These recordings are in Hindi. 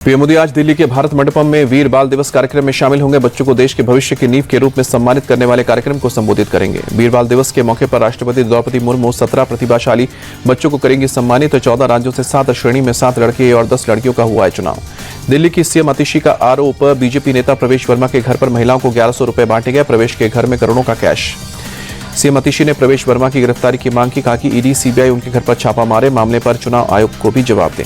पीएम मोदी आज दिल्ली के भारत मंडपम में वीर बाल दिवस कार्यक्रम में शामिल होंगे। बच्चों को देश के भविष्य की नींव के रूप में सम्मानित करने वाले कार्यक्रम को संबोधित करेंगे। वीर बाल दिवस के मौके पर राष्ट्रपति द्रौपदी मुर्मू 17 प्रतिभाशाली बच्चों को करेंगी सम्मानित। 14 राज्यों से 7 श्रेणी में 7 लड़के और 10 लड़कियों का हुआ है चुनाव। दिल्ली की सीएम आतिशी का आरोप, बीजेपी नेता प्रवेश वर्मा के घर पर महिलाओं को 1100 रुपए बांटे गए। प्रवेश के घर में करोड़ों का कैश। सीएम आतिशी ने प्रवेश वर्मा की गिरफ्तारी की मांग की। कहा कि ईडी सीबीआई उनके घर पर छापा मारे, मामले पर चुनाव आयोग को भी जवाब दें।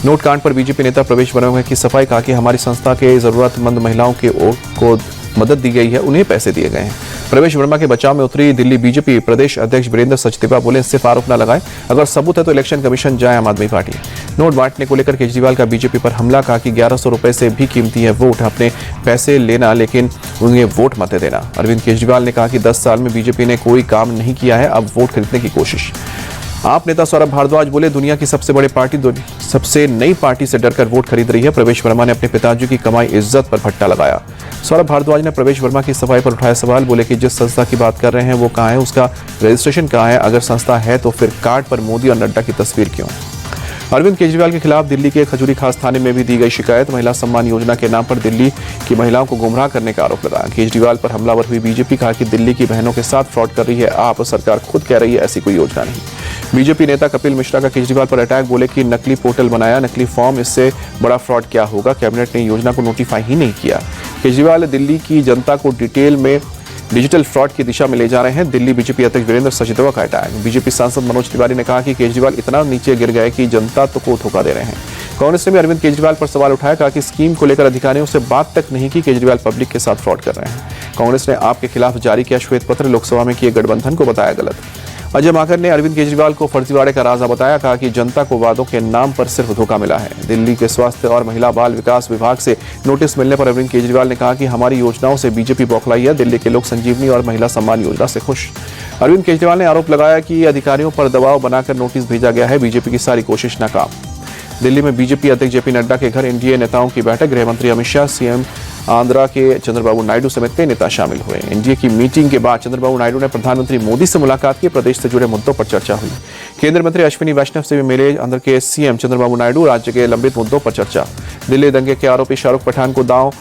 नोट कांड पर बीजेपी नेता प्रवेश वर्मा की सफाई। कहा कि हमारी संस्था के जरूरतमंद महिलाओं को मदद दी गई है, उन्हें पैसे दिए गए हैं। प्रवेश वर्मा के बचाव में उतरी दिल्ली बीजेपी प्रदेश अध्यक्ष वीरेंद्र सचदेवा बोले, सिर्फ आरोप न लगाएं, अगर सबूत है तो इलेक्शन कमीशन जाए आम आदमी पार्टी। नोट बांटने को लेकर केजरीवाल का बीजेपी पर हमला। कहा कि 1100 रुपए से भी कीमती है वोट, अपने पैसे लेना लेकिन उन्हें वोट मत देना। अरविंद केजरीवाल ने कहा कि 10 साल में बीजेपी ने कोई काम नहीं किया है, अब वोट खरीदने की कोशिश। आप नेता सौरभ भारद्वाज बोले, दुनिया की सबसे बड़ी पार्टी सबसे नई पार्टी से डरकर वोट खरीद रही है। प्रवेश वर्मा ने अपने पिताजी की कमाई इज्जत पर भट्टा लगाया। सौरभ भारद्वाज ने प्रवेश वर्मा की सफाई पर उठाया सवाल। बोले कि जिस संस्था की बात कर रहे हैं वो कहाँ है, उसका रजिस्ट्रेशन कहाँ है, अगर संस्था है तो फिर कार्ड पर मोदी और नड्डा की तस्वीर क्यों। अरविंद केजरीवाल के खिलाफ दिल्ली के खजूरी खास थाने में भी दी गई शिकायत। महिला सम्मान योजना के नाम पर दिल्ली की महिलाओं को गुमराह करने का आरोप लगाया। केजरीवाल पर हमलावर हुई बीजेपी। कहा कि दिल्ली की बहनों के साथ फ्रॉड कर रही है आप, सरकार खुद कह रही है ऐसी कोई योजना नहीं। बीजेपी नेता कपिल मिश्रा का केजरीवाल पर अटैक। बोले कि नकली पोर्टल बनाया, नकली फॉर्म, इससे बड़ा फ्रॉड क्या होगा, कैबिनेट ने योजना को नोटिफाई ही नहीं किया। केजरीवाल दिल्ली की जनता को डिजिटल फ्रॉड की दिशा में ले जा रहे हैं। दिल्ली बीजेपी अध्यक्ष वीरेंद्र सचदेवा का अटैक। बीजेपी सांसद मनोज तिवारी ने कहा कि केजरीवाल इतना नीचे गिर गए कि जनता तो को धोखा दे रहे हैं। कांग्रेस ने भी अरविंद केजरीवाल पर सवाल उठाया। कहा कि स्कीम को लेकर अधिकारियों से बात तक नहीं की, केजरीवाल पब्लिक के साथ फ्रॉड कर रहे हैं। कांग्रेस ने आपके खिलाफ जारी किया श्वेत पत्र, लोकसभा में किए गठबंधन को बताया गलत। अजय माकन ने अरविंद केजरीवाल को फर्जीवाड़े का राजा बताया। कहा कि जनता को वादों के नाम पर सिर्फ धोखा मिला है। दिल्ली के स्वास्थ्य और महिला बाल विकास विभाग से नोटिस मिलने पर अरविंद केजरीवाल ने कहा कि हमारी योजनाओं से बीजेपी बौखलाई है। दिल्ली के लोग संजीवनी और महिला सम्मान योजना से खुश। अरविंद केजरीवाल ने आरोप लगाया कि अधिकारियों पर दबाव बनाकर नोटिस भेजा गया है, बीजेपी की सारी कोशिश नाकाम। दिल्ली में बीजेपी अध्यक्ष जेपी नड्डा के घर एनडीए नेताओं की बैठक। गृहमंत्री अमित शाह, सीएम आंध्रा के चंद्रबाबू नायडू समेत कई नेता शामिल हुए। एनडीए की मीटिंग के बाद चंद्रबाबू नायडू ने प्रधानमंत्री मोदी से मुलाकात की। प्रदेश से जुड़े मुद्दों पर चर्चा हुई। केंद्रीय मंत्री अश्विनी वैष्णव से भी मिले आंध्र के सीएम चंद्रबाबू नायडू। राज्य के लंबित मुद्दों पर चर्चा। दिल्ली दंगे के आरोपी शाहरुख पठान को दांव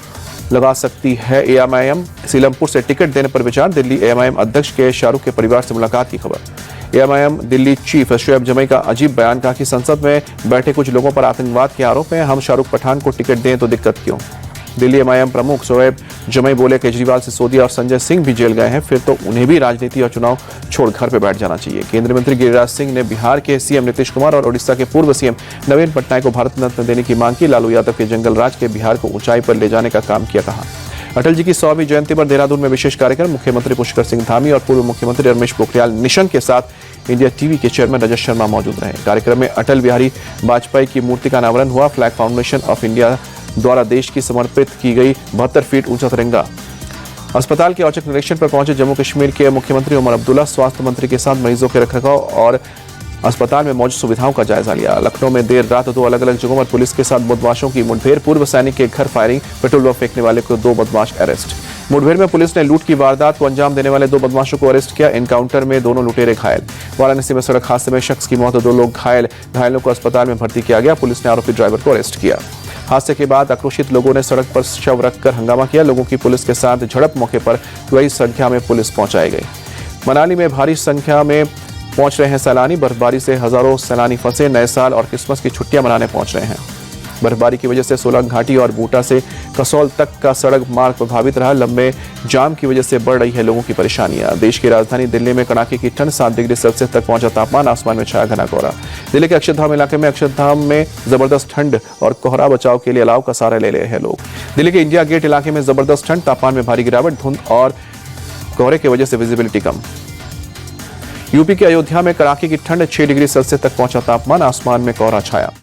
लगा सकती है एएमआईएम। सीलमपुर से टिकट देने पर विचार। दिल्ली एएमआईएम अध्यक्ष के शाहरुख के परिवार से मुलाकात की खबर। एएमआईएम दिल्ली चीफ शोएब जमई का अजीब बयान। कहा कि संसद में बैठे कुछ लोगों पर आतंकवाद के आरोप हैं, हम शाहरुख पठान को टिकट दें तो दिक्कत क्यों। दिल्ली एमआईएम प्रमुख शोएब जमई बोले, केजरीवाल सिसोदिया और संजय सिंह भी जेल गए हैं, फिर तो उन्हें भी राजनीति और चुनाव छोड़ घर पर बैठ जाना चाहिए। केंद्रीय मंत्री गिरिराज सिंह ने बिहार के सीएम नीतीश कुमार और ओडिशा के पूर्व सीएम नवीन पटनायक को भारत रत्न देने की मांग की। लालू यादव के जंगल राज के बिहार को ऊंचाई पर ले जाने का काम किया। कहा अटल जी की 100वीं जयंती पर देहरादून में विशेष कार्यक्रम। मुख्यमंत्री पुष्कर सिंह धामी और पूर्व मुख्यमंत्री रमेश पोखरियाल निशंक के साथ इंडिया टीवी के चेयरमैन रजत शर्मा मौजूद रहे। कार्यक्रम में अटल बिहारी वाजपेयी की मूर्ति का अनावरण हुआ। फ्लैग फाउंडेशन ऑफ इंडिया द्वारा देश की समर्पित की गई 72 फीट ऊंचा तिरंगा। अस्पताल के औचक निरीक्षण पर पहुंचे जम्मू कश्मीर के मुख्यमंत्री उमर अब्दुल्ला। स्वास्थ्य मंत्री के साथ मरीजों के रखरखाव और अस्पताल में मौजूद सुविधाओं का जायजा लिया। लखनऊ में देर रात 2 अलग अलग जगहों पर पुलिस के साथ बदमाशों की मुठभेड़। पूर्व सैनिक के घर फायरिंग, पेट्रोल बम फेंकने वाले को 2 बदमाश अरेस्ट। मुठभेड़ में पुलिस ने लूट की वारदात को अंजाम देने वाले 2 बदमाशों को अरेस्ट किया। एनकाउंटर में दोनों लुटेरे घायल। वाराणसी में सड़क हादसे में शख्स की मौत, 2 लोग घायल। घायलों को अस्पताल में भर्ती किया गया। पुलिस ने आरोपी ड्राइवर को अरेस्ट किया। हादसे के बाद आक्रोशित लोगों ने सड़क पर शव रखकर हंगामा किया। लोगों की पुलिस के साथ झड़प मौके पर कई संख्या में पुलिस पहुंचाई गई। मनाली में भारी संख्या में पहुंच रहे हैं सैलानी। बर्फबारी से हजारों सैलानी फंसे। नए साल और क्रिसमस की छुट्टियां मनाने पहुंच रहे हैं। बर्फबारी की वजह से सोलंग घाटी और बूटा से कसौल तक का सड़क मार्ग प्रभावित रहा। लंबे जाम की वजह से बढ़ रही है लोगों की परेशानियां। देश की राजधानी दिल्ली में कड़ाके की ठंड, 7 डिग्री सेल्सियस तक पहुंचा तापमान। आसमान में छाया घना कोहरा। दिल्ली के अक्षरधाम इलाके में अक्षरधाम में जबरदस्त ठंड और कोहरा बचाव के लिए अलाव का सहारा ले रहे हैं लोग। दिल्ली के इंडिया गेट इलाके में जबरदस्त ठंड, तापमान में भारी गिरावट। धुंध और कोहरे की वजह से विजिबिलिटी कम। यूपी के अयोध्या में कड़ाके की ठंड, 6 डिग्री सेल्सियस तक पहुंचा तापमान। आसमान में कोहरा छाया।